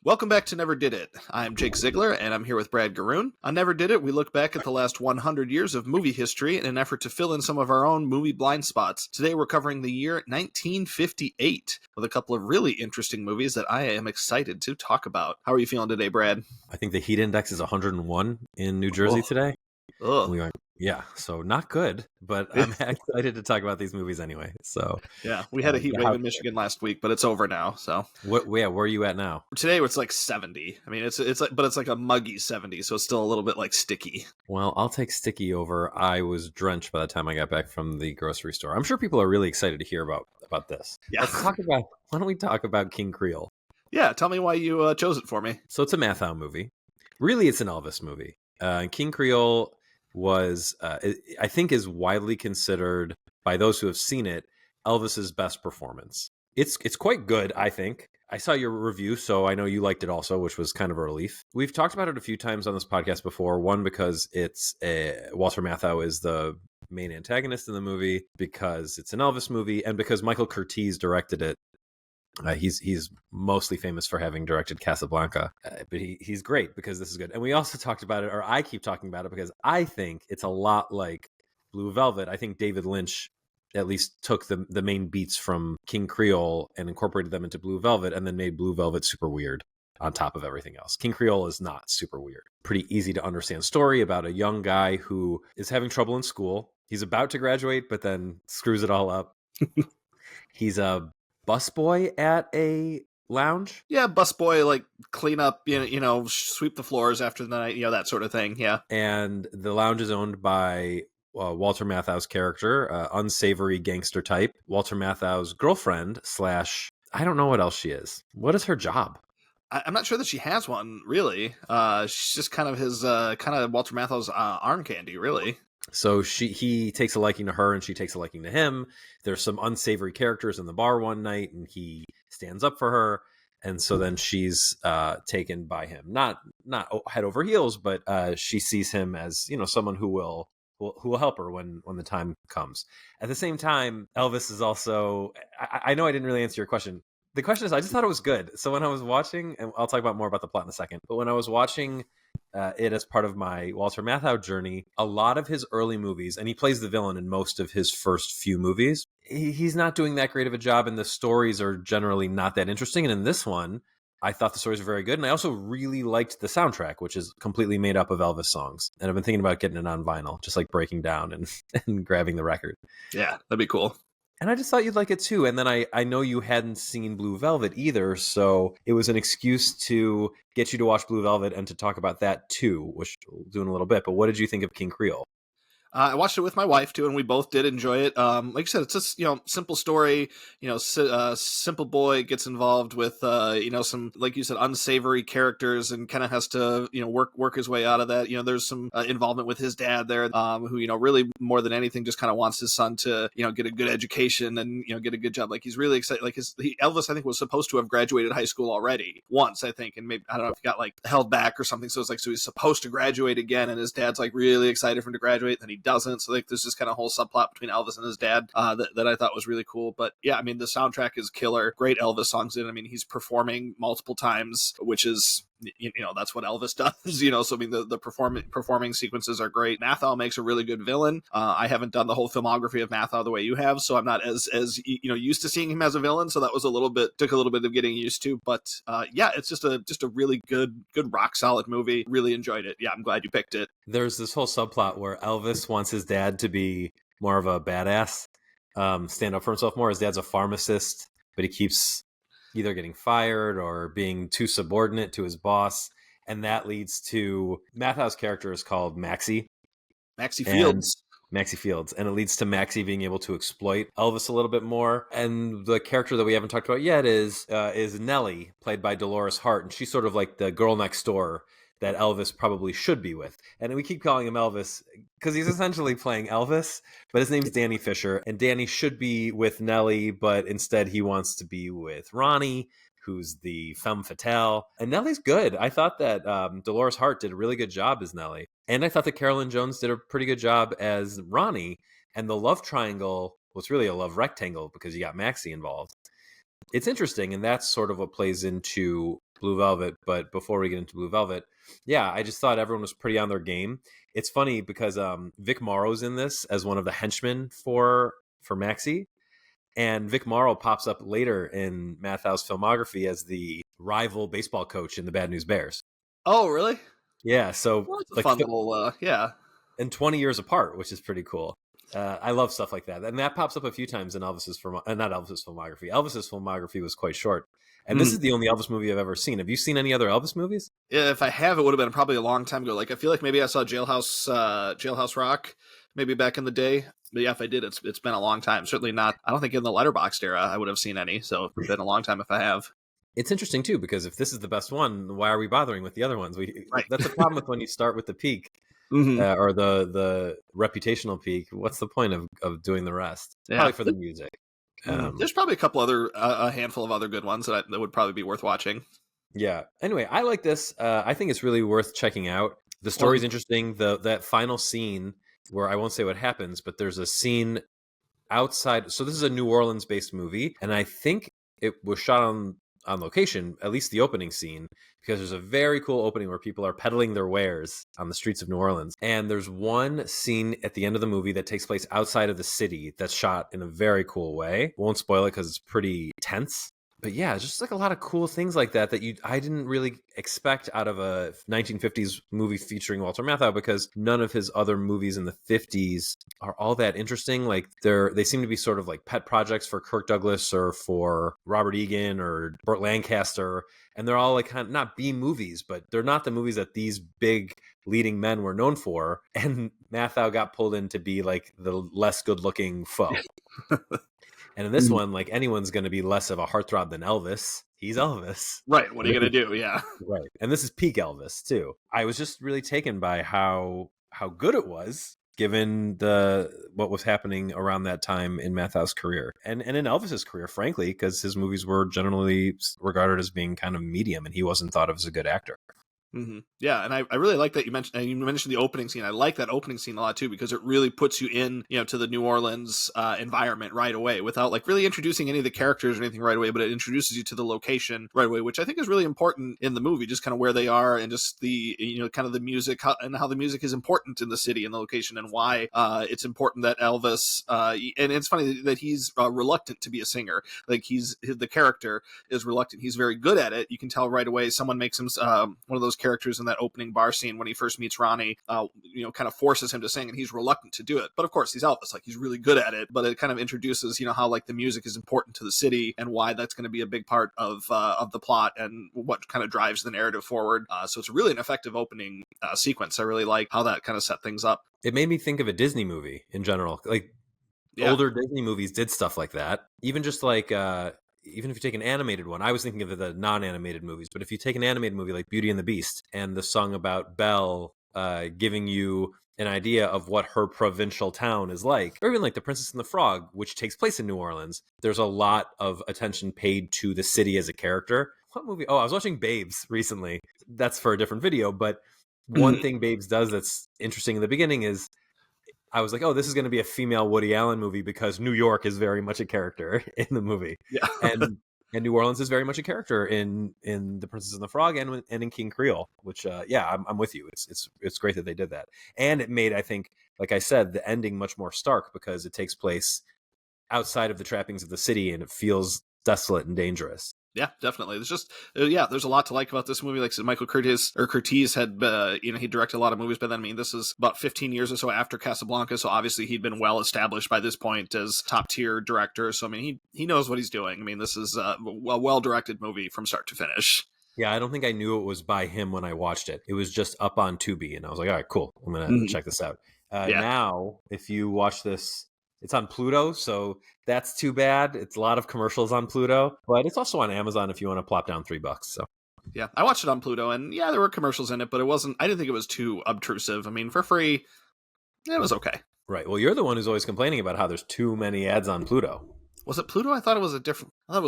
Welcome back to Never Did It. I'm Jake Ziegler, and I'm here with Brad Garoon. On Never Did It, we look back at the last 100 years of movie history in an effort to fill in some of our own movie blind spots. Today, we're covering the year 1958 with a couple of really interesting movies that I am excited to talk about. How are you feeling today, Brad? I think the heat index is 101 in New Jersey today. Ugh. Yeah, so not good, but I'm excited to talk about these movies anyway. So yeah, we had a heat wave in Michigan last week, but it's over now. So where are you at now? Today it's like 70. I mean, it's like, but it's like a muggy 70, so it's still a little bit like sticky. Well, I'll take sticky over. I was drenched by the time I got back from the grocery store. I'm sure people are really excited to hear about this. Yeah. Why don't we talk about King Creole? Yeah, tell me why you chose it for me. So it's a Matthau movie. Really, it's an Elvis movie. King Creole was, I think, is widely considered by those who have seen it Elvis's best performance. It's quite good, I think. I saw your review, so I know you liked it also, which was kind of a relief. We've talked about it a few times on this podcast before. One, because Walter Matthau is the main antagonist in the movie, because it's an Elvis movie, and because Michael Curtiz directed it. He's mostly famous for having directed Casablanca, but he's great because this is good. And we also talked about it, or I keep talking about it, because I think it's a lot like Blue Velvet. I think David Lynch at least took the main beats from King Creole and incorporated them into Blue Velvet, and then made Blue Velvet super weird on top of everything else. King Creole is not super weird. Pretty easy to understand story about a young guy who is having trouble in school. He's about to graduate, but then screws it all up. He's a busboy at a lounge. Yeah, busboy, like clean up, sweep the floors after the night, that sort of thing. Yeah. And the lounge is owned by Walter Matthau's character, unsavory gangster type. Walter Matthau's girlfriend / I don't know what else she is. What is her job? I'm not sure that she has one, really. She's just kind of his, Walter Matthau's arm candy, really. So he takes a liking to her, and she takes a liking to him. There's some unsavory characters in the bar one night, and he stands up for her. And so then she's taken by him, not head over heels, but she sees him as, someone who will help her when the time comes. At the same time, Elvis is also, I know I didn't really answer your question. The question is, I just thought it was good. So when I was watching, and I'll talk about more about the plot in a second, but when I was watching it as part of my Walter Matthau journey, a lot of his early movies, and he plays the villain in most of his first few movies, he's not doing that great of a job, and the stories are generally not that interesting. And in this one, I thought the stories were very good, and I also really liked the soundtrack, which is completely made up of Elvis songs. And I've been thinking about getting it on vinyl, just like breaking down and grabbing the record. Yeah, that'd be cool. And I just thought you'd like it too. And then I know you hadn't seen Blue Velvet either, so it was an excuse to get you to watch Blue Velvet and to talk about that too, which we'll do in a little bit. But what did you think of King Creole? I watched it with my wife too, and we both did enjoy it. Like you said, it's just simple story. Simple boy gets involved with some, like you said, unsavory characters, and kind of has to work his way out of that. There's some involvement with his dad there, who really more than anything just kind of wants his son to get a good education and get a good job. Like he's really excited. Like Elvis, I think, was supposed to have graduated high school already once, I think, and maybe I don't know if he got like held back or something. So it's like, so he's supposed to graduate again, and his dad's like really excited for him to graduate, and then he doesn't. So like there's this kind of whole subplot between Elvis and his dad that I thought was really cool. But yeah, I mean, the soundtrack is killer. Great Elvis songs in it. I mean, he's performing multiple times, which is that's what Elvis does. So I mean, the performing sequences are great. Matthau makes a really good villain. I haven't done the whole filmography of Matthau the way you have, so I'm not as used to seeing him as a villain. So that was took a little bit of getting used to. But yeah, it's just a really good rock solid movie. Really enjoyed it. Yeah, I'm glad you picked it. There's this whole subplot where Elvis wants his dad to be more of a badass, stand up for himself more. His dad's a pharmacist, but he keeps either getting fired or being too subordinate to his boss. And that leads to Matthau's character is called Maxie Fields. And it leads to Maxie being able to exploit Elvis a little bit more. And the character that we haven't talked about yet is Nellie, played by Dolores Hart. And she's sort of like the girl next door that Elvis probably should be with. And we keep calling him Elvis because he's essentially playing Elvis, but his name's Danny Fisher. And Danny should be with Nellie, but instead he wants to be with Ronnie, who's the femme fatale. And Nellie's good. I thought that Dolores Hart did a really good job as Nellie. And I thought that Carolyn Jones did a pretty good job as Ronnie. And the love triangle was really a love rectangle because you got Maxie involved. It's interesting, and that's sort of what plays into Blue Velvet. But before we get into Blue Velvet, yeah, I just thought everyone was pretty on their game. It's funny because Vic Morrow's in this as one of the henchmen for Maxie. And Vic Morrow pops up later in Matthau's filmography as the rival baseball coach in the Bad News Bears. Oh, really? Yeah, so Well, that's a like fun little, yeah. and 20 years apart, which is pretty cool. I love stuff like that, and that pops up a few times in Elvis's not Elvis's filmography. Elvis's filmography was quite short, and this is the only Elvis movie I've ever seen. Have you seen any other Elvis movies? If I have, it would have been probably a long time ago. Like I feel like maybe I saw Jailhouse Rock, maybe back in the day. But yeah, if I did, it's been a long time. Certainly not. I don't think in the Letterboxd era I would have seen any. So it's been a long time if I have. It's interesting too because if this is the best one, why are we bothering with the other ones? Right. That's a problem with when you start with the peak. Or the reputational peak. What's the point of doing the rest? Yeah. Probably for the music. There's probably a couple other, a handful of other good ones that would probably be worth watching. Yeah. Anyway, I like this. I think it's really worth checking out. The story's interesting. That final scene where I won't say what happens, but there's a scene outside. So this is a New Orleans-based movie, and I think it was shot on location, at least the opening scene, because there's a very cool opening where people are peddling their wares on the streets of New Orleans. And there's one scene at the end of the movie that takes place outside of the city that's shot in a very cool way. Won't spoil it because it's pretty tense. But yeah, it's just like a lot of cool things like that I didn't really expect out of a 1950s movie featuring Walter Matthau, because none of his other movies in the 50s are all that interesting. Like they seem to be sort of like pet projects for Kirk Douglas or for Robert Egan or Burt Lancaster, and they're all like kind of not B movies, but they're not the movies that these big leading men were known for. And Matthau got pulled in to be like the less good looking foe. And in this one, like anyone's going to be less of a heartthrob than Elvis. He's Elvis. Right. What are you going to do? Yeah. Right. And this is peak Elvis too. I was just really taken by how good it was given what was happening around that time in Matthau's career and in Elvis's career, frankly, because his movies were generally regarded as being kind of medium and he wasn't thought of as a good actor. Yeah, and I really like that you mentioned the opening scene. I like that opening scene a lot too, because it really puts you in, to the New Orleans environment right away without like really introducing any of the characters or anything right away, but it introduces you to the location right away, which I think is really important in the movie, just kind of where they are and just the kind of the music and how the music is important in the city and the location and why it's important that Elvis and it's funny that he's reluctant to be a singer. Like the character is reluctant. He's very good at it. You can tell right away. Someone makes him one of those characters in that opening bar scene when he first meets Ronnie, kind of forces him to sing, and he's reluctant to do it. But of course, he's Elvis, like he's really good at it. But it kind of introduces, how like the music is important to the city and why that's going to be a big part of the plot and what kind of drives the narrative forward. So it's really an effective opening sequence. I really like how that kind of set things up. It made me think of a Disney movie in general. Like older Disney movies did stuff like that. Even just like even if you take an animated one, I was thinking of the non-animated movies, but if you take an animated movie like Beauty and the Beast and the song about Belle giving you an idea of what her provincial town is like, or even like The Princess and the Frog, which takes place in New Orleans, there's a lot of attention paid to the city as a character. What movie? Oh, I was watching Babes recently. That's for a different video, but one thing Babes does that's interesting in the beginning is I was like, oh, this is going to be a female Woody Allen movie because New York is very much a character in the movie. Yeah. and New Orleans is very much a character in The Princess and the Frog and in King Creole, which, I'm with you. It's great that they did that. And it made, I think, like I said, the ending much more stark because it takes place outside of the trappings of the city and it feels desolate and dangerous. Yeah, definitely. There's just, there's a lot to like about this movie. Like I said, Michael Curtiz had, he directed a lot of movies, but then, this is about 15 years or so after Casablanca. So obviously he'd been well established by this point as top tier director. So, he knows what he's doing. This is a well-directed movie from start to finish. Yeah, I don't think I knew it was by him when I watched it. It was just up on Tubi and I was like, all right, cool. I'm going to check this out. Now, if you watch this, it's on Pluto, so that's too bad. It's a lot of commercials on Pluto, but it's also on Amazon if you want to plop down $3. So yeah, I watched it on Pluto, and there were commercials in it, but I didn't think it was too obtrusive. For free, it was okay. Right. Well, you're the one who's always complaining about how there's too many ads on Pluto. Was it Pluto? I thought it was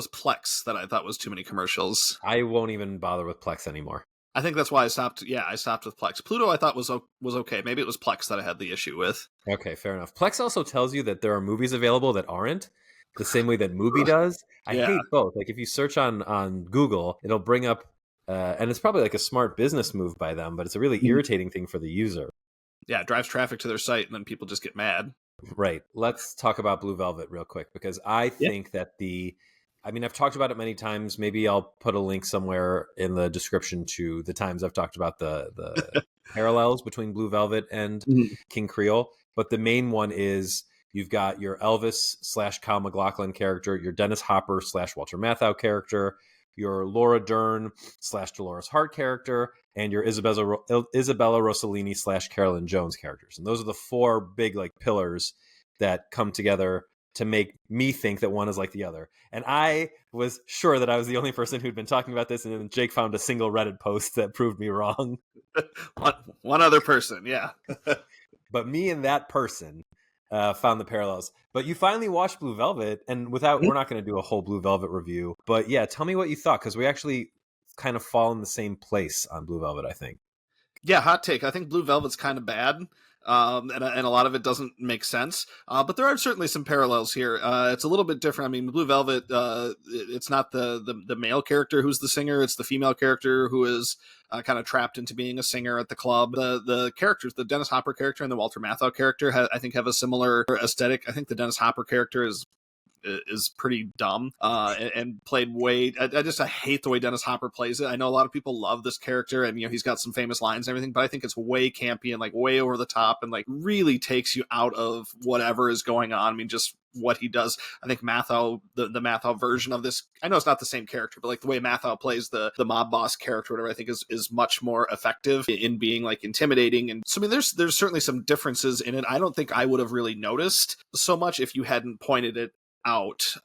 Plex that I thought was too many commercials. I won't even bother with Plex anymore. I think that's why I stopped. Yeah, I stopped with Plex. Pluto I thought was okay. Maybe it was Plex that I had the issue with. Okay, fair enough. Plex also tells you that there are movies available that aren't, the same way that Mubi does. I hate both. Like if you search on Google, it'll bring up And it's probably like a smart business move by them, but it's a really irritating thing for the user. Yeah, it drives traffic to their site, and then people just get mad. Right. Let's talk about Blue Velvet real quick, because I Yeah. think that I mean, I've talked about it many times. Maybe I'll put a link somewhere in the description to the times I've talked about the parallels between Blue Velvet and Mhm. King Creole. But the main one is you've got your Elvis / Kyle MacLachlan character, your Dennis Hopper / Walter Matthau character, your Laura Dern / Dolores Hart character, and your Isabella Rossellini / Carolyn Jones characters. And those are the four big like pillars that come together to make me think that one is like the other. And I was sure that I was the only person who'd been talking about this, and then Jake found a single Reddit post that proved me wrong. One other person, yeah. But me and that person found the parallels. But you finally watched Blue Velvet, and we're not going to do a whole Blue Velvet review. But yeah, tell me what you thought, because we actually kind of fall in the same place on Blue Velvet, I think. Yeah, hot take. I think Blue Velvet's kind of bad, and a lot of it doesn't make sense. But there are certainly some parallels here. It's a little bit different. I mean, Blue Velvet, it's not the male character who's the singer; it's the female character who is kind of trapped into being a singer at the club. The characters, the Dennis Hopper character and the Walter Matthau character, I think have a similar aesthetic. I think the Dennis Hopper character is pretty dumb and played way. I hate the way Dennis Hopper plays it. I know a lot of people love this character, and he's got some famous lines and everything, but I think it's way campy and like way over the top, and like really takes you out of whatever is going on. I mean, just what he does. I think Matthau, the Matthau version of this, I know it's not the same character, but like the way Matthau plays the mob boss character, whatever, I think is much more effective in being like intimidating. And so I mean, there's certainly some differences in it. I don't think I would have really noticed so much if you hadn't pointed it out,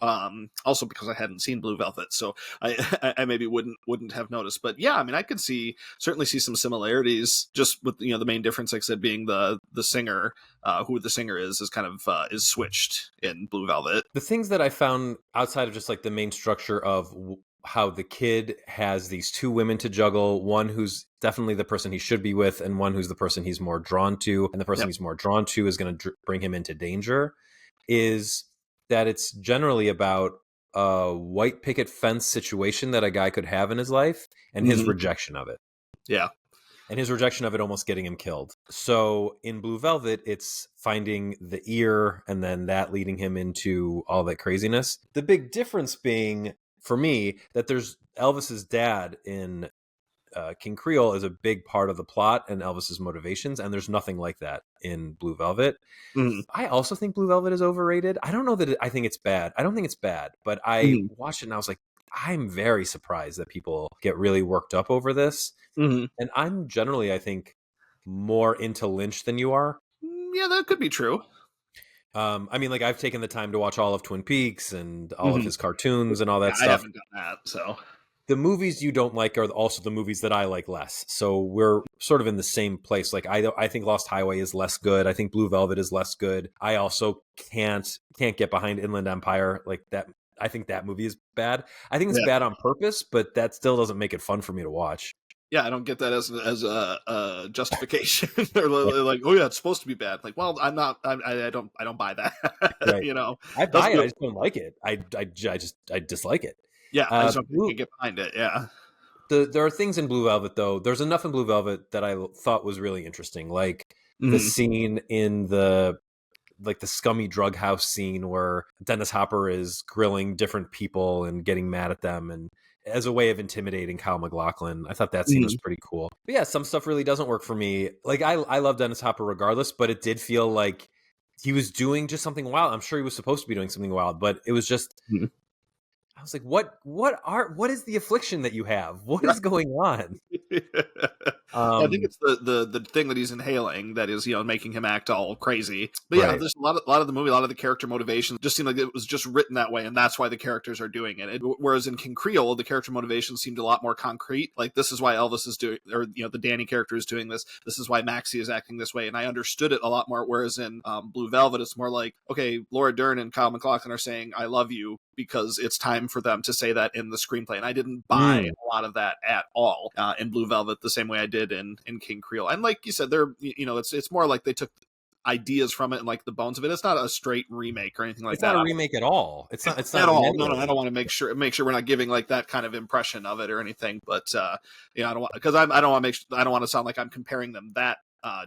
also because I hadn't seen Blue Velvet, so I maybe wouldn't have noticed. But yeah, I mean, I could certainly see some similarities, just with the main difference, like I said, being the singer, who the singer is kind of is switched in Blue Velvet. The things that I found outside of just like the main structure of how the kid has these two women to juggle, one who's definitely the person he should be with, and one who's the person he's more drawn to, and the person he's more drawn to is going to bring him into danger, is that it's generally about a white picket fence situation that a guy could have in his life, and his rejection of it. Yeah. And his rejection of it almost getting him killed. So in Blue Velvet, it's finding the ear and then that leading him into all that craziness. The big difference being, for me, that there's Elvis's dad in King Creole is a big part of the plot and Elvis's motivations, and there's nothing like that in Blue Velvet. I also think Blue Velvet is overrated. I don't know that I think it's bad. I don't think it's bad, but I watched it and I was like, I'm very surprised that people get really worked up over this. And I'm generally, I think, more into Lynch than you are. Yeah, that could be true. I mean, like, I've taken the time to watch all of Twin Peaks and all of his cartoons and all that stuff. I haven't done that, so. The movies you don't like are also the movies that I like less. So we're sort of in the same place. Like I think Lost Highway is less good. I think Blue Velvet is less good. I also can't get behind Inland Empire like that. I think that movie is bad. I think it's bad on purpose, but that still doesn't make it fun for me to watch. Yeah, I don't get that as a justification. They're like, oh yeah, it's supposed to be bad. Like, well, I'm not. I don't buy that. Right. I buy it. I just don't like it. I dislike it. Yeah, I just don't get behind it. Yeah. There are things in Blue Velvet, though. There's enough in Blue Velvet that I thought was really interesting, like the scene in the scummy drug house scene where Dennis Hopper is grilling different people and getting mad at them, and as a way of intimidating Kyle MacLachlan. I thought that scene was pretty cool. But yeah, some stuff really doesn't work for me. Like I love Dennis Hopper regardless, but it did feel like he was doing just something wild. I'm sure he was supposed to be doing something wild, but it was just. I was like, what is the affliction that you have? What is going on? I think it's the thing that he's inhaling that is, making him act all crazy. But yeah, there's a lot of the movie, a lot of the character motivation just seemed like it was just written that way, and that's why the characters are doing it. Whereas in King Creole, the character motivation seemed a lot more concrete. Like, this is why Elvis is doing, or the Danny character is doing this. This is why Maxie is acting this way, and I understood it a lot more. Whereas in Blue Velvet, it's more like, okay, Laura Dern and Kyle MacLachlan are saying "I love you" because it's time for them to say that in the screenplay, and I didn't buy a lot of that at all in Blue Velvet the same way I did in King Creole. And like you said, they're it's more like they took ideas from it and like the bones of it. It's not a straight remake or anything like It's that. not a remake at all. It's not At in all. any No, no, I way. don't want to make sure we're not giving like that kind of impression of it or anything. But I don't want, because I don't want to I don't want to sound like I'm comparing them that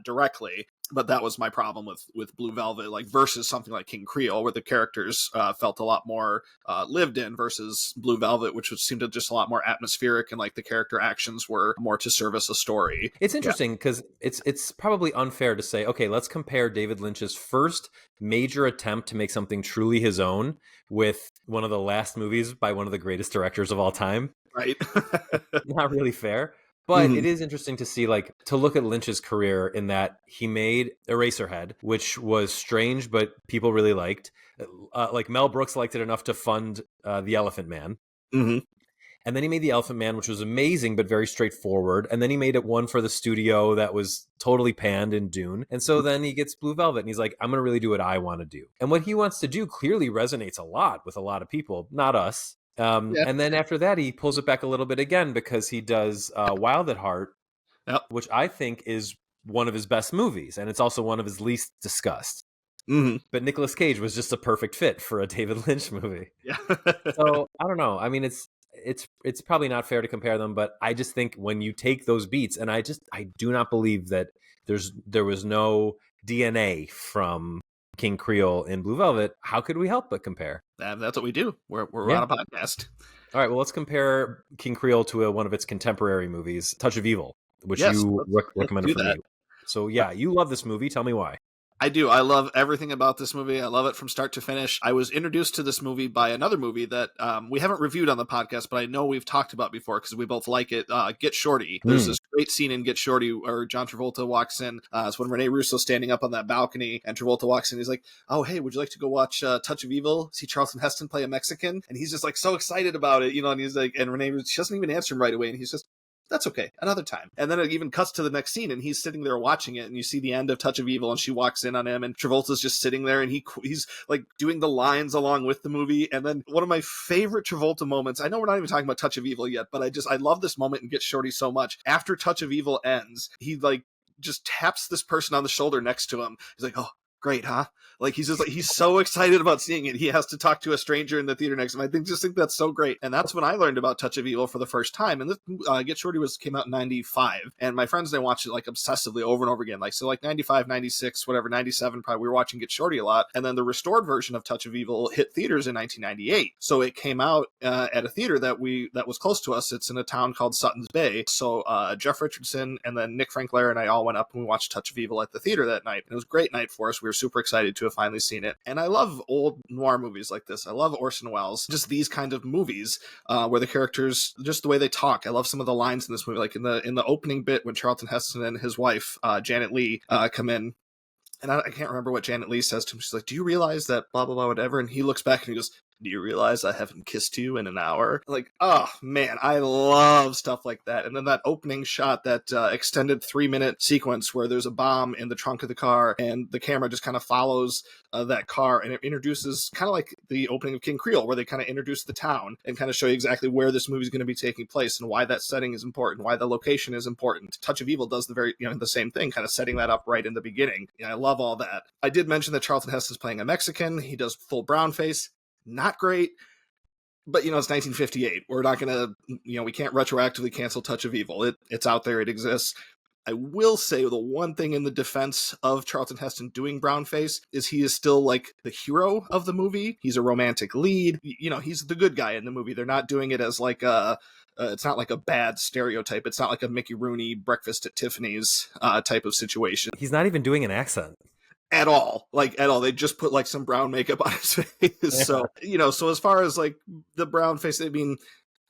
directly. But that was my problem with Blue Velvet, like versus something like King Creole, where the characters felt a lot more lived in, versus Blue Velvet, which seemed to just a lot more atmospheric, and like the character actions were more to service a story. It's interesting because it's probably unfair to say, okay, let's compare David Lynch's first major attempt to make something truly his own with one of the last movies by one of the greatest directors of all time. Right. Not really fair. But Mm-hmm. it is interesting to see, like, to look at Lynch's career in that he made Eraserhead, which was strange, but people really liked. Like, Mel Brooks liked it enough to fund The Elephant Man. Mm-hmm. And then he made The Elephant Man, which was amazing, but very straightforward. And then he made it one for the studio that was totally panned in Dune. And so then he gets Blue Velvet and he's like, I'm going to really do what I want to do. And what he wants to do clearly resonates a lot with a lot of people, not us. Yeah. And then after that, he pulls it back a little bit again because he does Wild at Heart, Yep. which I think is one of his best movies. And it's also one of his least discussed. Mm-hmm. But Nicolas Cage was just a perfect fit for a David Lynch movie. Yeah. So I don't know. I mean, it's probably not fair to compare them, but I just think when you take those beats, and I do not believe that there was no DNA from King Creole in Blue Velvet. How could we help but compare? That's what we do. We're Yeah. on a podcast. All right, well, let's compare King Creole to one of its contemporary movies, Touch of Evil, which Yes, you let's recommended do for that. me. So yeah, you love this movie. Tell me why. I do. I love everything about this movie. I love it from start to finish. I was introduced to this movie by another movie that we haven't reviewed on the podcast, but I know we've talked about before because we both like it. Get Shorty. There's this great scene in Get Shorty where John Travolta walks in. It's when Rene Russo's standing up on that balcony, and Travolta walks in. He's like, "Oh, hey, would you like to go watch Touch of Evil? See Charlton Heston play a Mexican?" And he's just like so excited about it, And he's like, and Rene, she doesn't even answer him right away, and he's just, that's okay, another time. And then it even cuts to the next scene, and he's sitting there watching it, and you see the end of Touch of Evil, and she walks in on him, and Travolta's just sitting there, and he's like doing the lines along with the movie. And then one of my favorite Travolta moments, I know we're not even talking about Touch of Evil yet, but I love this moment in Get Shorty so much. After Touch of Evil ends, he like just taps this person on the shoulder next to him. He's like, "Oh, great, huh?" Like he's just like, he's so excited about seeing it. He has to talk to a stranger in the theater next to him. I just think that's so great. And that's when I learned about Touch of Evil for the first time. And this Get Shorty came out in 95. And my friends and I watched it like obsessively over and over again. Like, so like 95, 96, whatever, 97, probably we were watching Get Shorty a lot. And then the restored version of Touch of Evil hit theaters in 1998. So it came out at a theater that was close to us. It's in a town called Sutton's Bay. So Jeff Richardson and then Nick Franklair and I all went up and we watched Touch of Evil at the theater that night. And it was a great night for us. We were super excited to have finally seen it. And I love old noir movies like this. I love Orson Welles. Just these kind of movies where the characters, just the way they talk. I love some of the lines in this movie, like in the opening bit when Charlton Heston and his wife Janet Leigh come in. And I can't remember what Janet Leigh says to him. She's like, "Do you realize that blah, blah, blah, whatever?" And he looks back and he goes, "Do you realize I haven't kissed you in an hour?" Like, oh, man, I love stuff like that. And then that opening shot, that extended 3-minute sequence where there's a bomb in the trunk of the car and the camera just kind of follows that car, and it introduces kind of like the opening of King Creole, where they kind of introduce the town and kind of show you exactly where this movie is going to be taking place and why that setting is important, why the location is important. Touch of Evil does the same thing, kind of setting that up right in the beginning. I love all that. I did mention that Charlton Heston's playing a Mexican. He does full brown face. Not great, but it's 1958. We're not gonna, we can't retroactively cancel Touch of Evil. It's out there, it exists. I will say the one thing in the defense of Charlton Heston doing brownface is he is still like the hero of the movie. He's a romantic lead. He's the good guy in the movie. They're not doing it as like it's not like a bad stereotype. It's not like a Mickey Rooney Breakfast at Tiffany's type of situation. He's not even doing an accent. At all. They just put like some brown makeup on his face. Yeah. So as far as like the brown face, I mean,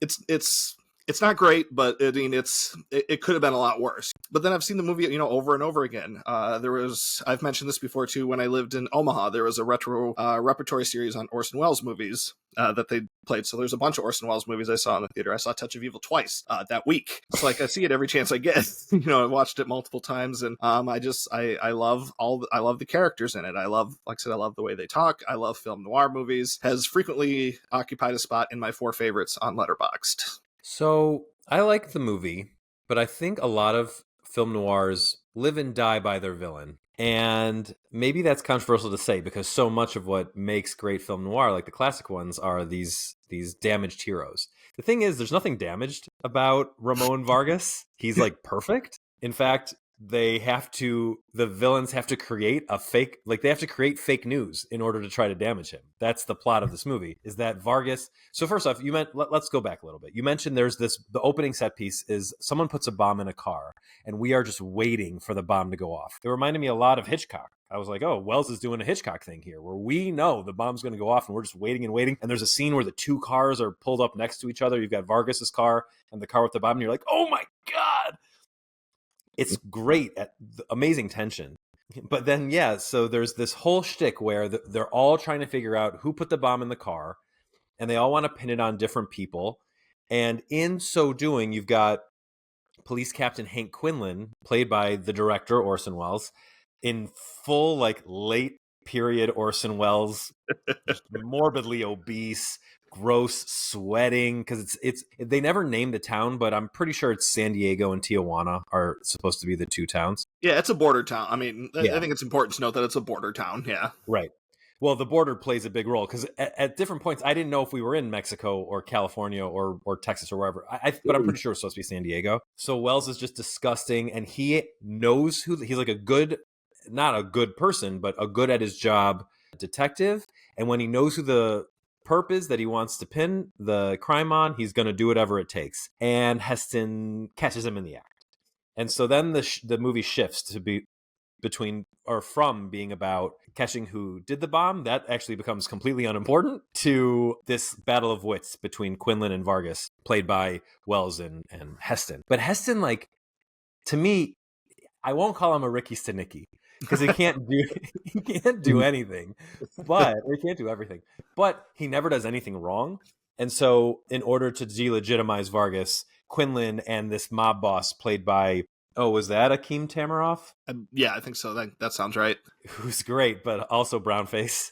it's not great, but I mean, it could have been a lot worse. But then I've seen the movie, over and over again. I've mentioned this before too, when I lived in Omaha, there was a repertory series on Orson Welles movies that they played. So there's a bunch of Orson Welles movies I saw in the theater. I saw Touch of Evil twice that week. It's like I see it every chance I get. I've watched it multiple times, and I love the characters in it. I love the way they talk. I love film noir movies. Has frequently occupied a spot in my 4 favorites on Letterboxd. So I like the movie, but I think a lot of film noirs live and die by their villain. And maybe that's controversial to say because so much of what makes great film noir, like the classic ones, are these damaged heroes. The thing is, there's nothing damaged about Ramon Vargas. He's like perfect. In fact, the villains have to create a fake, like they have to create fake news in order to try to damage him. That's the plot of this movie, is that Vargas. So first off, let's go back a little bit. You mentioned the opening set piece is someone puts a bomb in a car and we are just waiting for the bomb to go off. It reminded me a lot of Hitchcock. I was like, oh, Wells is doing a Hitchcock thing here where we know the bomb's going to go off and we're just waiting and waiting. And there's a scene where the two cars are pulled up next to each other. You've got Vargas's car and the car with the bomb. And you're like, oh my God. It's great, amazing tension. But then, yeah, so there's this whole shtick where they're all trying to figure out who put the bomb in the car, and they all want to pin it on different people. And in so doing, you've got Police Captain Hank Quinlan, played by the director, Orson Welles, in full, like, late period Orson Welles, just morbidly obese, gross, sweating, because they never named the town, but I'm pretty sure it's San Diego and Tijuana are supposed to be the two towns. Yeah, it's a border town. I mean, I think it's important to note that it's a border town. Yeah, right. Well, the border plays a big role because at different points, I didn't know if we were in Mexico or California or Texas or wherever. But I'm pretty sure it's supposed to be San Diego. So Wells is just disgusting, and he knows he's like not a good person, but a good at his job detective. And when he knows who the perp is that he wants to pin the crime on, he's going to do whatever it takes. And Heston catches him in the act. And so then the movie shifts to be from being about catching who did the bomb, that actually becomes completely unimportant, to this battle of wits between Quinlan and Vargas, played by Wells and Heston. But Heston, like, to me, I won't call him a Ricky Stenicki because he can't do anything, but he can't do everything. But he never does anything wrong. And so in order to delegitimize Vargas, Quinlan and this mob boss played by, was that Akeem Tamaroff? Yeah, I think so. That sounds right. Who's great, but also brownface.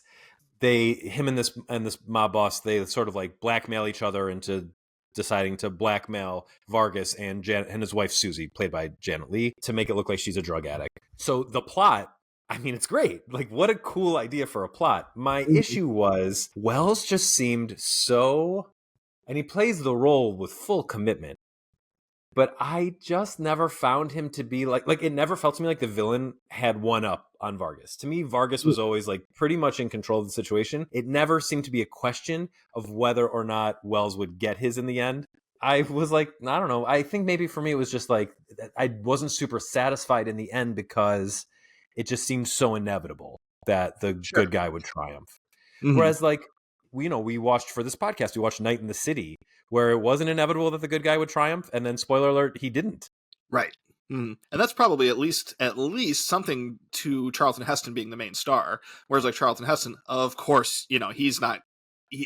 Him and this mob boss, they sort of like blackmail each other into deciding to blackmail Vargas and his wife Susie, played by Janet Leigh, to make it look like she's a drug addict. So the plot, I mean, it's great. Like, what a cool idea for a plot. My issue was Wells just seemed so, and he plays the role with full commitment, but I just never found him to be like it never felt to me like the villain had one up on Vargas. To me, Vargas was always like pretty much in control of the situation. It never seemed to be a question of whether or not Wells would get his in the end. I was like, I don't know. I think maybe for me it was just like I wasn't super satisfied in the end because it just seemed so inevitable that the good guy would triumph. Mm-hmm. Whereas like, we watched for this podcast, we watched Night in the City, where it wasn't inevitable that the good guy would triumph, and then spoiler alert, he didn't. Right. Mm-hmm. And that's probably at least something to Charlton Heston being the main star. Whereas like Charlton Heston, of course, he's not.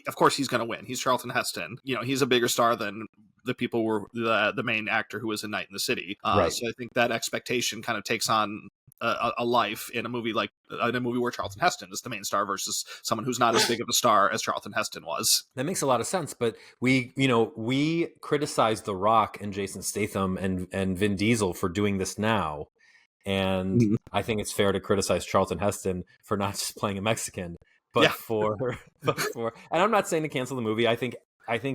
Of course he's going to win. He's Charlton Heston. He's a bigger star than the people were the main actor who was in Night in the City. Right. So I think that expectation kind of takes on a life in a movie where Charlton Heston is the main star versus someone who's not as big of a star as Charlton Heston was. That makes a lot of sense. But we criticized The Rock and Jason Statham and Vin Diesel for doing this now. And I think it's fair to criticize Charlton Heston for not just playing a Mexican, but for and I'm not saying to cancel the movie. I think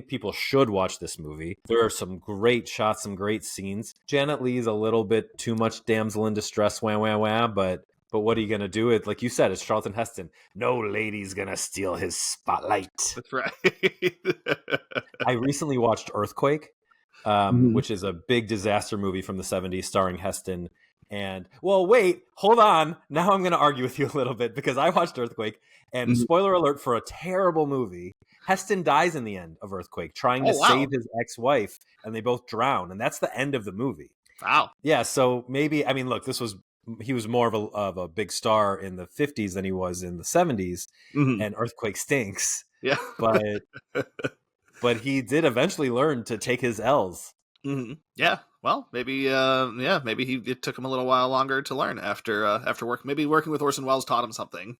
people should watch this movie. There are some great shots, some great scenes. Janet Leigh is a little bit too much damsel in distress, but what are you gonna do? It, like you said, it's Charlton Heston. No lady's gonna steal his spotlight. That's right. I recently watched Earthquake, which is a big disaster movie from the 70s starring Heston. And, well, wait, hold on. Now I'm going to argue with you a little bit because I watched Earthquake, and spoiler alert for a terrible movie, Heston dies in the end of Earthquake trying to save his ex-wife, and they both drown, and that's the end of the movie. Wow. Yeah, so maybe, I mean, look, he was more of a big star in the 50s than he was in the 70s, and Earthquake stinks. Yeah. But he did eventually learn to take his L's. Mm-hmm. Yeah. Well, maybe it took him a little while longer to learn after work. Maybe working with Orson Welles taught him something.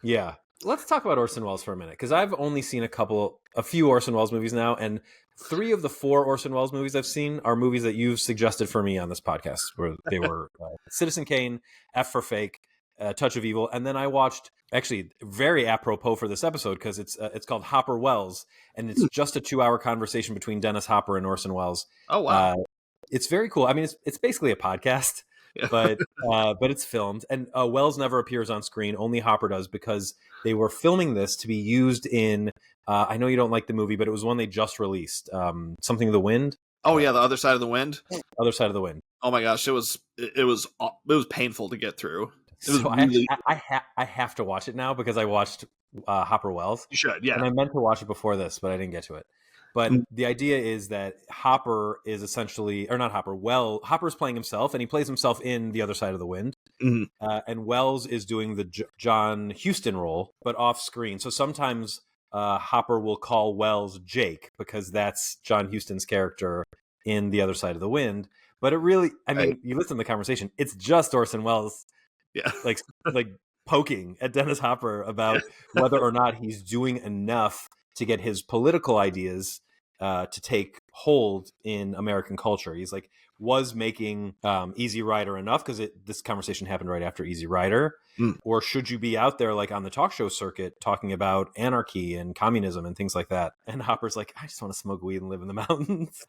Yeah. Let's talk about Orson Welles for a minute, because I've only seen a few Orson Welles movies now, and 3 of the 4 Orson Welles movies I've seen are movies that you've suggested for me on this podcast, where they were Citizen Kane, F for Fake, Touch of Evil, and then I watched, actually very apropos for this episode, because it's called Hopper Welles, and it's just a 2-hour conversation between Dennis Hopper and Orson Welles. Oh wow. It's very cool. I mean, it's basically a podcast, Yeah. but it's filmed, and Welles never appears on screen. Only Hopper does, because they were filming this to be used in. I know you don't like the movie, but it was one they just released. Something of the Wind. Oh yeah, The Other Side of the Wind. Other Side of the Wind. Oh my gosh, it was painful to get through. It was So really. I have to watch it now, because I watched Hopper Welles. You should, yeah. And I meant to watch it before this, but I didn't get to it. But the idea is that Hopper is essentially, or not Hopper, Hopper's playing himself, and he plays himself in The Other Side of the Wind. Mm-hmm. And Welles is doing the John Huston role, but off screen. So sometimes Hopper will call Welles Jake, because that's John Huston's character in The Other Side of the Wind. But it really, I mean, you listen to the conversation, it's just Orson Welles, yeah, like poking at Dennis Hopper about whether or not he's doing enough to get his political ideas to take hold in American culture. He's like, was making Easy Rider enough? Because this conversation happened right after Easy Rider. Or should you be out there, like on the talk show circuit, talking about anarchy and communism and things like that? And Hopper's like, I just want to smoke weed and live in the mountains.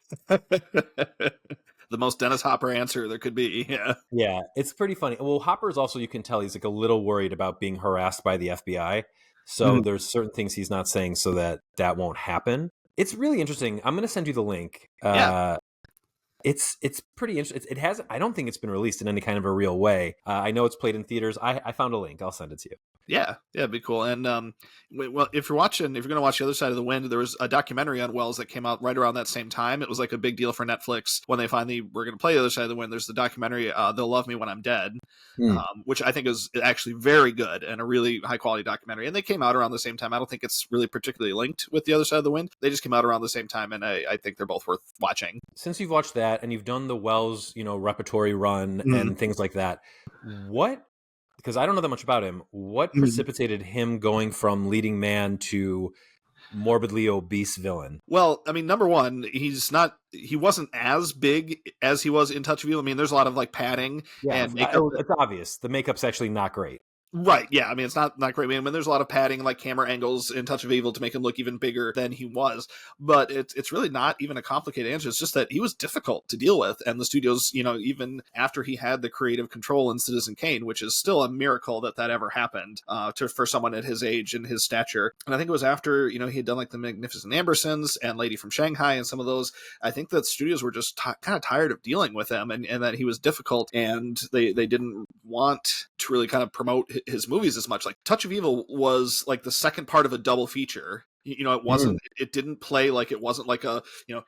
The most Dennis Hopper answer there could be. Yeah. Yeah, it's pretty funny. Well, Hopper's also, you can tell he's like a little worried about being harassed by the FBI. So there's certain things he's not saying so that won't happen. It's really interesting. I'm going to send you the link. Yeah. It's pretty interesting. It has. I don't think it's been released in any kind of a real way. I know it's played in theaters. I found a link. I'll send it to you. Yeah, it'd be cool. And well, if you're going to watch The Other Side of the Wind, there was a documentary on Welles that came out right around that same time. It was like a big deal for Netflix when they finally were going to play The Other Side of the Wind. There's the documentary They'll Love Me When I'm Dead, which I think is actually very good and a really high quality documentary. And they came out around the same time. I don't think it's really particularly linked with The Other Side of the Wind. They just came out around the same time, and I think they're both worth watching. Since you've watched that and you've done the Welles, repertory run and things like that, because I don't know that much about him, what precipitated him going from leading man to morbidly obese villain? Well, I mean, number one, he wasn't as big as he was in Touch of Evil. I mean, there's a lot of like padding and makeup. It's obvious. The makeup's actually not great. Right, yeah. I mean, it's not great. I mean, there's a lot of padding, like camera angles in Touch of Evil to make him look even bigger than he was. But it's really not even a complicated answer. It's just that he was difficult to deal with. And the studios, even after he had the creative control in Citizen Kane, which is still a miracle that ever happened for someone at his age and his stature. And I think it was after, he had done like The Magnificent Ambersons and Lady from Shanghai and some of those. I think that studios were just kind of tired of dealing with him and that he was difficult, and they didn't want to really kind of promote his movies as much. Like Touch of Evil was like the second part of a double feature. It wasn't, it didn't play like, it wasn't like a,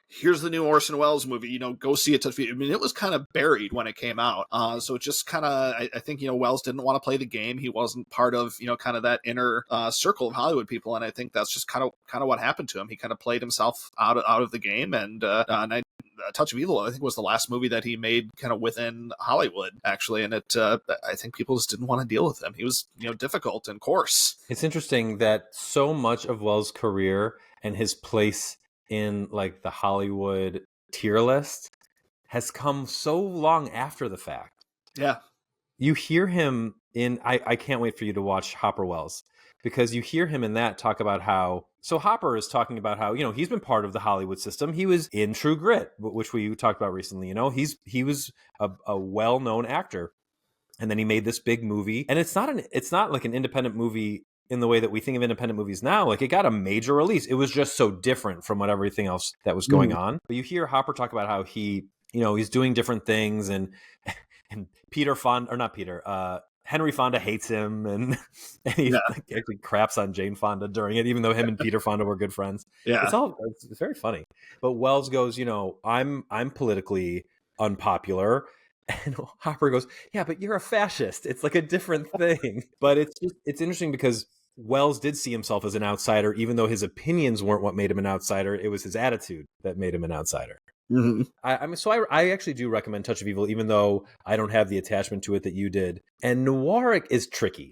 here's the new Orson Welles movie, go see it. I mean, it was kind of buried when it came out. So it just kind of, I think, Welles didn't want to play the game. He wasn't part of, kind of that inner circle of Hollywood people. And I think that's just kind of what happened to him. He kind of played himself out of the game. And Touch of Evil, I think, was the last movie that he made kind of within Hollywood, actually. And I think people just didn't want to deal with him. He was, difficult and coarse. It's interesting that so much of Welles' career and his place in like the Hollywood tier list has come so long after the fact. Yeah. You hear him in, I can't wait for you to watch Hopper Welles, because you hear him in that talk about how, so Hopper is talking about how, he's been part of the Hollywood system. He was in True Grit, which we talked about recently. He was a well-known actor, and then he made this big movie, and it's not like an independent movie in the way that we think of independent movies now. Like, it got a major release. It was just so different from everything else that was going on. But you hear Hopper talk about how he, he's doing different things, and Peter Fonda, or not Peter, Henry Fonda hates him, and he actually craps on Jane Fonda during it, even though him and Peter Fonda were good friends. Yeah, it's very funny. But Welles goes, I'm politically unpopular, and Hopper goes, yeah, but you're a fascist. It's like a different thing. But it's interesting because Welles did see himself as an outsider, even though his opinions weren't what made him an outsider. It was his attitude that made him an outsider. I actually do recommend Touch of Evil, even though I don't have the attachment to it that you did. And Noiric is tricky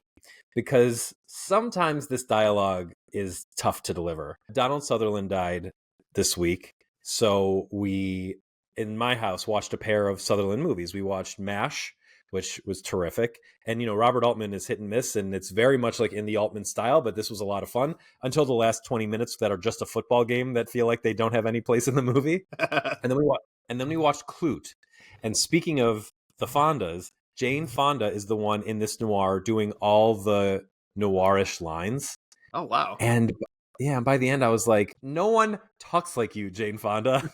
because sometimes this dialogue is tough to deliver. Donald Sutherland died this week, so we, in my house, watched a pair of Sutherland movies. We watched MASH, which was terrific. And, Robert Altman is hit and miss, and it's very much like in the Altman style, but this was a lot of fun until the last 20 minutes that are just a football game that feel like they don't have any place in the movie. And then we watched Clute. And speaking of the Fondas, Jane Fonda is the one in this noir doing all the noirish lines. Oh, wow. And yeah, by the end I was like, no one talks like you, Jane Fonda.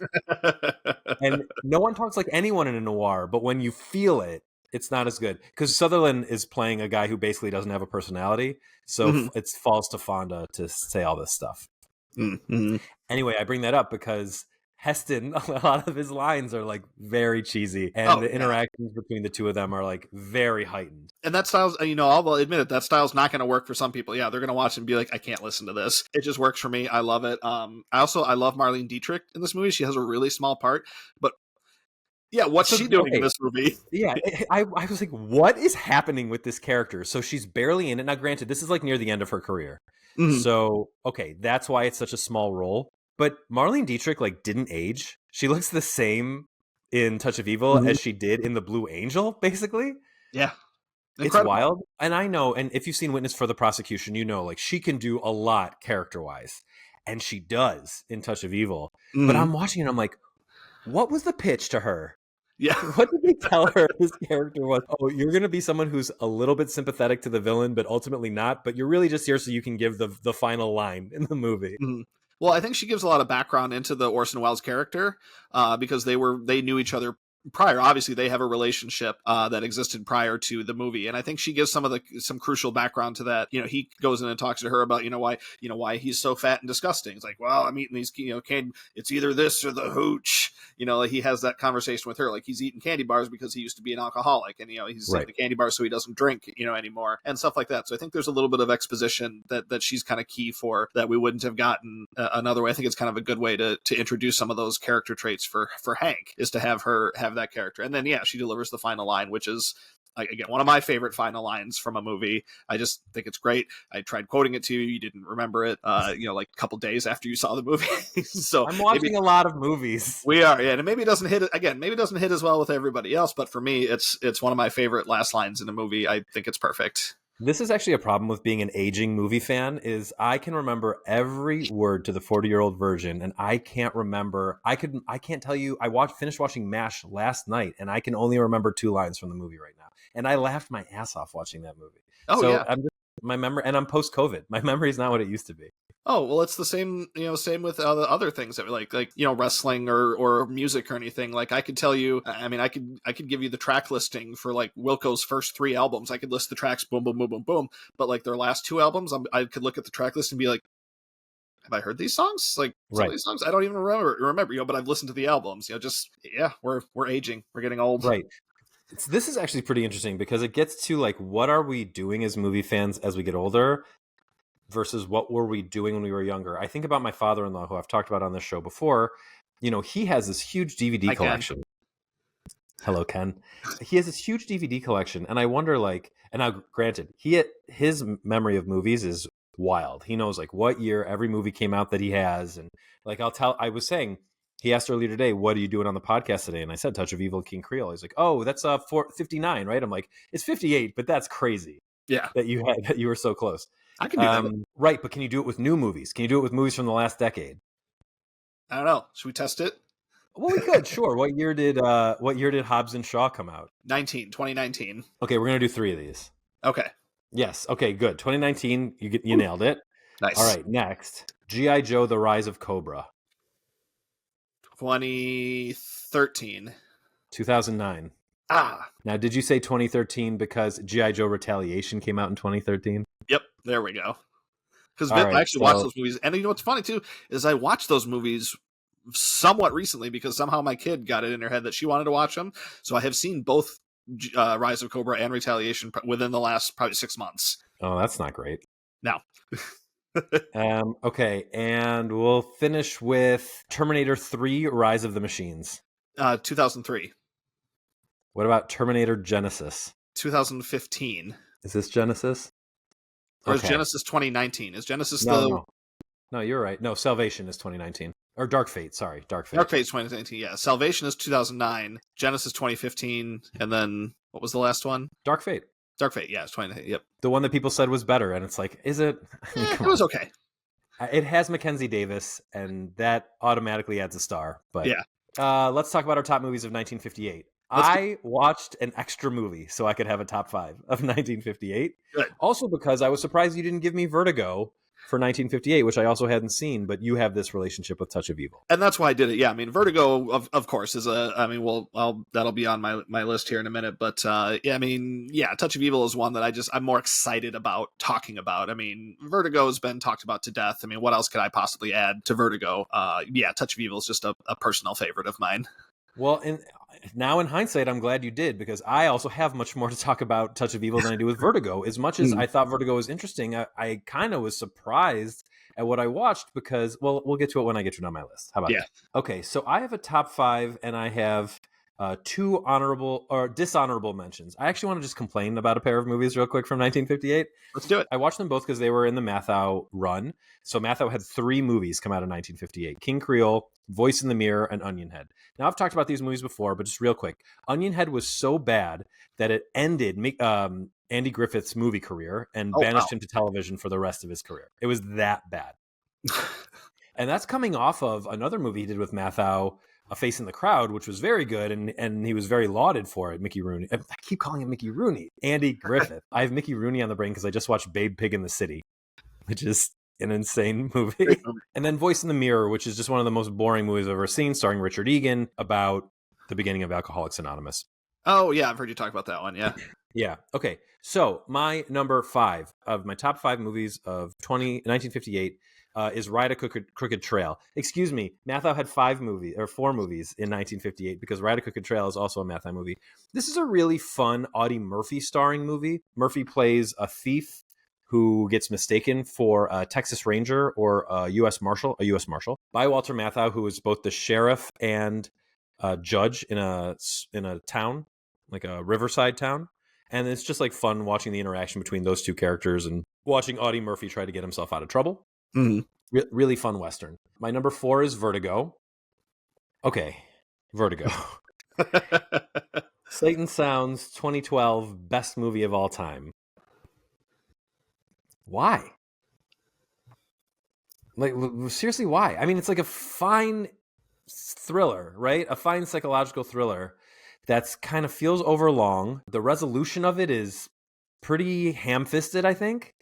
And no one talks like anyone in a noir, but when you feel it, it's not as good. Because Sutherland is playing a guy who basically doesn't have a personality. So it falls to Fonda to say all this stuff. Mm-hmm. Anyway, I bring that up because Heston, a lot of his lines are like very cheesy, and the interactions between the two of them are like very heightened. And that style's, I'll admit it, that style's not going to work for some people. Yeah, they're going to watch it and be like, I can't listen to this. It just works for me. I love it. I love Marlene Dietrich in this movie. She has a really small part, but yeah, what's she doing in this movie? Yeah, I was like, what is happening with this character? So she's barely in it. Now, granted, this is like near the end of her career. Mm-hmm. So, okay, that's why it's such a small role. But Marlene Dietrich like didn't age. She looks the same in Touch of Evil as she did in The Blue Angel, basically. Yeah. Incredible. It's wild. And I know, and if you've seen Witness for the Prosecution, like she can do a lot character-wise. And she does in Touch of Evil. But I'm watching it and I'm like, what was the pitch to her? Yeah. What did they tell her this character was? Oh, you're going to be someone who's a little bit sympathetic to the villain, but ultimately not. But you're really just here so you can give the final line in the movie. Mm-hmm. Well, I think she gives a lot of background into the Orson Welles character because they knew each other prior. Obviously, they have a relationship that existed prior to the movie, and I think she gives some crucial background to that. He goes in and talks to her about why he's so fat and disgusting. It's like, well, I'm eating these candy. It's either this or the hooch. He has that conversation with her, like he's eating candy bars because he used to be an alcoholic, and he's eating the candy bars so he doesn't drink anymore, and stuff like that. So I think there's a little bit of exposition that she's kind of key for that we wouldn't have gotten another way. I think it's kind of a good way to introduce some of those character traits for Hank, is to have her have that character. And then she delivers the final line, which is again one of my favorite final lines from a movie. I just think it's great. I tried quoting it to you didn't remember it like a couple days after you saw the movie. So I'm watching a lot of movies. We are, and maybe it doesn't hit as well with everybody else, but for me it's one of my favorite last lines in a movie. I think it's perfect. This is actually a problem with being an aging movie fan, is I can remember every word to the 40-year-old version, and I can't remember. I can't tell you. I finished watching MASH last night, and I can only remember 2 lines from the movie right now. And I laughed my ass off watching that movie. Oh, so yeah. My memory, and I'm post-COVID. My memory is not what it used to be. Oh, well, it's the same, same with other things that like wrestling or music or anything. Like I could tell you, I mean, I could give you the track listing for like Wilco's first 3 albums. I could list the tracks, boom, boom, boom, boom, boom. But like their last 2 albums, I could look at the track list and be like, have I heard these songs? Like some of these songs, I don't even remember, but I've listened to the albums. We're aging, we're getting old. Right. This is actually pretty interesting because it gets to like, what are we doing as movie fans as we get older versus what were we doing when we were younger? I think about my father-in-law, who I've talked about on this show before. He has this huge DVD collection. Hello, Ken. He has this huge DVD collection, and I wonder, like, and now granted, his memory of movies is wild. He knows like what year every movie came out that he has, and like I was saying, he asked earlier today, what are you doing on the podcast today? And I said, Touch of Evil, King Creole. He's like, oh, that's 59, right? I'm like, it's 58, but that's crazy. Yeah, that you were so close. I can do that. Right, but can you do it with new movies? Can you do it with movies from the last decade? I don't know. Should we test it? Well, we could, sure. What year did Hobbs and Shaw come out? 2019. Okay, we're gonna do 3 of these. Okay. Yes. Okay. Good. 2019. You nailed it. Nice. All right. Next, G.I. Joe: The Rise of Cobra. 2013. 2009. Ah. Now, did you say 2013 because G.I. Joe: Retaliation came out in 2013? Yep. There we go. Because I actually watched those movies. And what's funny, too, is I watched those movies somewhat recently because somehow my kid got it in her head that she wanted to watch them. So I have seen both Rise of Cobra and Retaliation within the last probably 6 months. Oh, that's not great. No. Okay, and we'll finish with Terminator 3: Rise of the Machines. 2003. What about Terminator Genesis? 2015. Is this Genesis? Or is Genesis 2019? Is Genesis No, you're right. No, Salvation is 2019. Or Dark Fate, sorry. Dark Dark Fate. Fate 2019, yeah. Salvation is 2009, Genesis 2015, and then what was the last one? Dark Fate. Dark Fate, yeah, it's 2019, yep. The one that people said was better, and it's like, is it? I mean, come It was on. okay. It has Mackenzie Davis, and that automatically adds a star. But Yeah. Let's talk about our top movies of 1958. Let's go. I watched an extra movie so I could have a top 5 of 1958. Good. Also because I was surprised you didn't give me Vertigo for 1958, which I also hadn't seen, but you have this relationship with Touch of Evil. And that's why I did it. Yeah, I mean, Vertigo, of course, is that'll be on my list here in a minute. But yeah, I mean, yeah, Touch of Evil is one that I'm more excited about talking about. I mean, Vertigo has been talked about to death. I mean, what else could I possibly add to Vertigo? Yeah, Touch of Evil is just a personal favorite of mine. Well, and now in hindsight, I'm glad you did, because I also have much more to talk about Touch of Evil than I do with Vertigo. As much as I thought Vertigo was interesting, I kind of was surprised at what I watched because, well, we'll get to it when I get to it on my list. How about that? Okay, so I have a top 5 and I have 2 honorable or dishonorable mentions. I actually want to just complain about a pair of movies real quick from 1958. Let's do it. I watched them both because they were in the Matthau run. So Matthau had 3 movies come out in 1958: King Creole, Voice in the Mirror, and Onion Head. Now, I've talked about these movies before, but just real quick. Onion Head was so bad that it ended Andy Griffith's movie career and banished him to television for the rest of his career. It was that bad. And that's coming off of another movie he did with Matthau, A Face in the Crowd, which was very good, and he was very lauded for it. Mickey Rooney. I keep calling him Mickey Rooney. Andy Griffith. I have Mickey Rooney on the brain because I just watched Babe Pig in the City, which is an insane movie. And then Voice in the Mirror, which is just one of the most boring movies I've ever seen, starring Richard Egan, about the beginning of Alcoholics Anonymous. Oh, yeah, I've heard you talk about that one, yeah. Yeah, okay. So my number 5 of my top 5 movies of 1958 is Ride a Crooked Trail. Excuse me, Matthau had 4 movies in 1958 because Ride a Crooked Trail is also a Matthau movie. This is a really fun Audie Murphy starring movie. Murphy plays a thief who gets mistaken for a Texas Ranger or a U.S. Marshal by Walter Matthau, who is both the sheriff and judge in a town, like a riverside town. And it's just like fun watching the interaction between those two characters and watching Audie Murphy try to get himself out of trouble. Mm-hmm. Really fun Western. My number 4 is Vertigo. Okay, Vertigo. Sight and Sound's 2012 best movie of all time. Why? Like, seriously, why? I mean, it's like a fine thriller, right? A fine psychological thriller that's kind of feels overlong. The resolution of it is pretty ham-fisted, I think.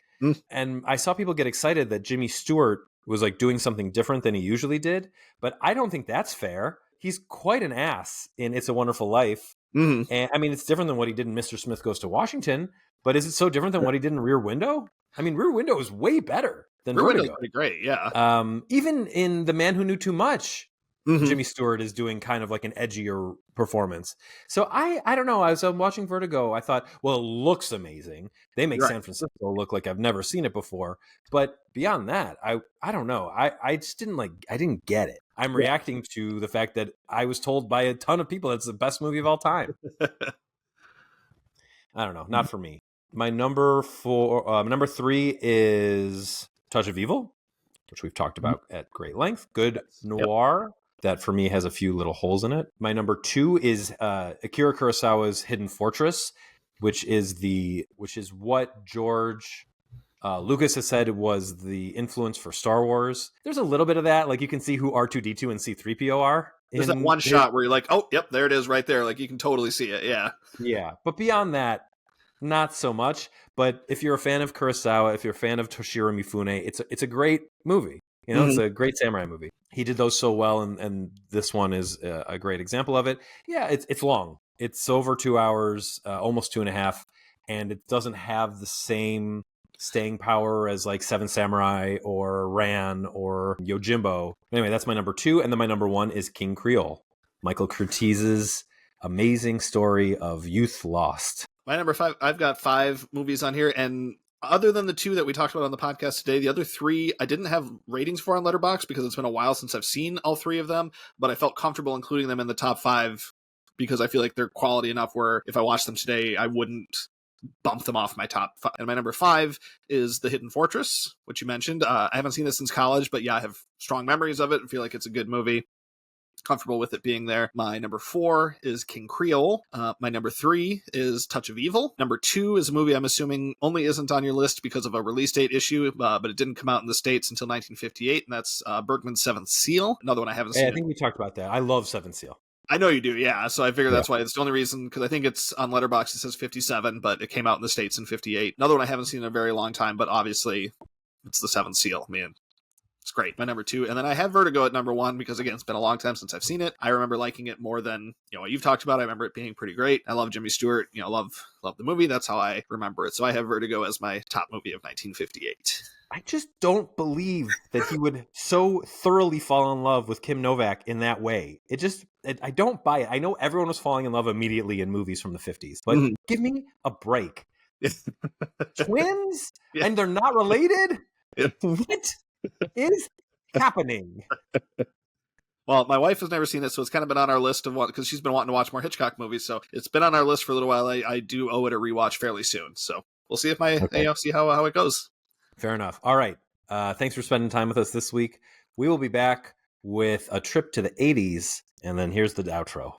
And I saw people get excited that Jimmy Stewart was like doing something different than he usually did, but I don't think that's fair. He's quite an ass in It's a Wonderful Life. Mm-hmm. And I mean, it's different than what he did in Mr. Smith Goes to Washington, but is it so different than what he did in Rear Window? I mean, Rear Window is way better than Rear Vertigo. Window's pretty great, yeah. Even in The Man Who Knew Too Much, Jimmy Stewart is doing kind of like an edgier performance. So I don't know. As I'm watching Vertigo, I thought, well, it looks amazing. They make San Francisco look like I've never seen it before. But beyond that, I don't know. I just didn't get it. I'm reacting to the fact that I was told by a ton of people it's the best movie of all time. I don't know. Not for me. My number 3 is Touch of Evil, which we've talked about at great length. Good noir. That for me has a few little holes in it. My number 2 is Akira Kurosawa's Hidden Fortress, which is what George Lucas has said was the influence for Star Wars. There's a little bit of that. Like you can see who R2-D2 and C-3PO are. There's that one shot where you're like, oh, yep, there it is right there. Like you can totally see it. Yeah. Yeah. But beyond that, not so much. But if you're a fan of Kurosawa, if you're a fan of Toshiro Mifune, it's a great movie. You know, it's a great samurai movie. He did those so well, and this one is a great example of it. Yeah, it's long. It's over 2 hours, almost 2.5, and it doesn't have the same staying power as like Seven Samurai or Ran or Yojimbo. Anyway, that's my number 2, and then my number 1 is King Creole, Michael Curtiz's amazing story of youth lost. My number 5, I've got 5 movies on here, and other than the 2 that we talked about on the podcast today, the other 3 I didn't have ratings for on Letterboxd because it's been a while since I've seen all 3 of them, but I felt comfortable including them in the top 5 because I feel like they're quality enough where if I watched them today, I wouldn't bump them off my top five. And my number 5 is The Hidden Fortress, which you mentioned. I haven't seen this since college, but yeah, I have strong memories of it and feel like it's a good movie. Comfortable with it being there. My number 4 is King Creole. My number 3 is Touch of Evil. Number 2 is a movie I'm assuming only isn't on your list because of a release date issue, but it didn't come out in the States until 1958, and that's Bergman's Seventh Seal. Another one I haven't seen. I think we talked about that. I love Seven Seal. I know you do, yeah. So I figure that's why it's the only reason, because I think it's on Letterboxd, it says 57, but it came out in the States in 58. Another one I haven't seen in a very long time, but obviously it's The Seventh Seal. Man, it's great. My number 2. And then I have Vertigo at number 1 because, again, it's been a long time since I've seen it. I remember liking it more than, what you've talked about. I remember it being pretty great. I love Jimmy Stewart. Love the movie. That's how I remember it. So I have Vertigo as my top movie of 1958. I just don't believe that he would so thoroughly fall in love with Kim Novak in that way. I don't buy it. I know everyone was falling in love immediately in movies from the 50s, but give me a break. Twins? Yeah. And they're not related? Yeah. What is happening? Well, my wife has never seen it, so it's kind of been on our list of because she's been wanting to watch more Hitchcock movies. So it's been on our list for a little while. I do owe it a rewatch fairly soon. So we'll see if see how it goes. Fair enough. All right. Thanks for spending time with us this week. We will be back with a trip to the 80s, and then here's the outro.